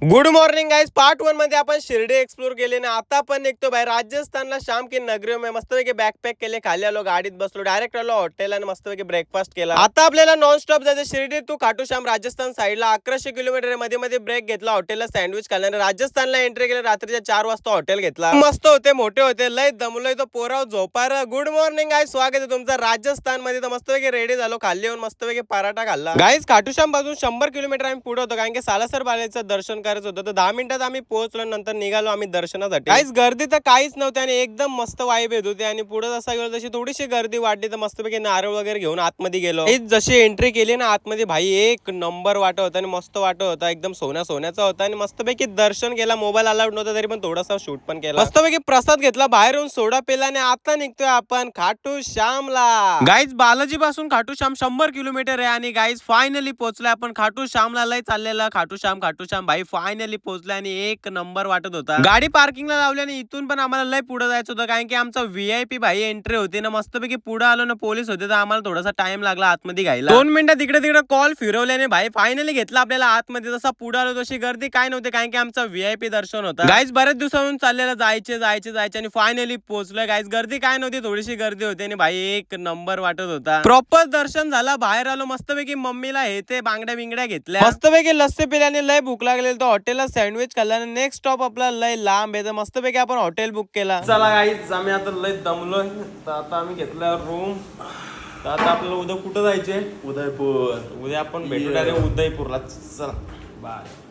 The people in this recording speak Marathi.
गुड मॉर्निंग गाइस, पार्ट 1 मध्ये आपण शिर्डी एक्सप्लोर केले ना. आता आपण निघतो बाहेर राजस्थानला शाम की नगरी में. मस्तपैकी बॅकपॅक केले, खाली आलो, गाडीत बसलो, डायरेक्ट आलो हॉटेल आणि मस्तपैकी ब्रेकफास्ट केला. आता आपल्याला नॉन स्टॉप जायचं शिर्डी टू खाटू श्याम राजस्थान साईडला. 1100 किलोमीटर मध्ये मध्ये ब्रेक घेतला, हॉटेलला सँडविच खाल्ला. राजस्थानला एंट्री केली, रात्रीच्या 4 वाजता हॉटेल घेतला. मस्त होते, मोठे होते, लय दमलोय तो पोराव झोपार. गुड मॉर्निंग गाइस, स्वागत आहे तुमचं राजस्थान मध्ये. तर मस्तपैकी रेडी झालो, खाली येऊन मस्तपैकी पराठा खाल्ला. गाइस खाटू श्याम पासून 100 किलोमीटर आम्ही पुढे होतो, कारण की सालासर बालाजीचं दर्शन करायचं होतं. तर 10 मिनिटात आम्ही पोहोचलो, नंतर निघालो आम्ही दर्शनासाठी. काहीच गर्दी तर काहीच नव्हती आणि एकदम मस्त वाईब येत होती. आणि पुढे जसा गेलो तशी थोडीशी गर्दी वाढली, तर मस्तपैकी नारळ वगैरे घेऊन आतमध्ये गेलो. जशी एंट्री केली ना आतमध्ये, भाई एक नंबर वाटत होता आणि मस्त वाटत होता, एकदम सोन्याचा होता. आणि मस्तपैकी दर्शन केला. मोबाईल अलाउड नव्हता तरी पण थोडासा शूट पण केला. मस्तपैकी प्रसाद घेतला, बाहेर येऊन सोडा पेला आणि आता निघतोय आपण खाटू श्यामला. गाईज बालाजी पासून खाटू श्याम 100 किलोमीटर आहे. आणि गाईज फायनली पोहोचलोय आपण खाटू श्यामला. लय चाललेला खाटू श्याम भाई फायनली पोहोचला आणि एक नंबर वाटत होता. गाडी पार्किंगला लावली आणि इथून पण आम्हाला लय पुढे जायचं होतं, कारण की आमचा व्हीआयपी भाई एंट्री होती ना. मस्तपैकी पुढे आलो ना, पोलीस होते, तर आम्हाला थोडासा टाइम लागला आतमध्ये घ्यायला. 2 मिनिटात तिकडे कॉल फिरवल्याने भाई फायनली घेतला आपल्याला आतमध्ये. जसा पुढे आलो तशी गर्दी काय नव्हती, कारण की आमचा व्हीआयपी दर्शन होता. गाईज बरेच दिवसांनी चाललेला जायचे आणि फायनली पोहोचलोय. गाईज गर्दी काय नव्हती, थोडीशी गर्दी होती आणि भाई एक नंबर वाटत होता. प्रॉपर दर्शन झाला, बाहेर आलो, मस्तपैकी मम्मीला हे ते बांगड्या बिंगड्या घेतल्या, मस्तपैकी लस्सी पिल्याने लय भूक लागलेली. तो हॉटेलला सँडविच खाल्ला. नेक्स्ट स्टॉप आपला लय लांब आहे, तर मस्तपैकी आपण हॉटेल बुक केला. चला गाईज, आम्ही आता लय दमलोय, तर आता आम्ही घेतला रूम. तर आता आपल्याला उद्या कुठं जायचंय? उदयपूर. उद्या आपण भेटू डायरेक्ट उदयपूरला. चला बाय.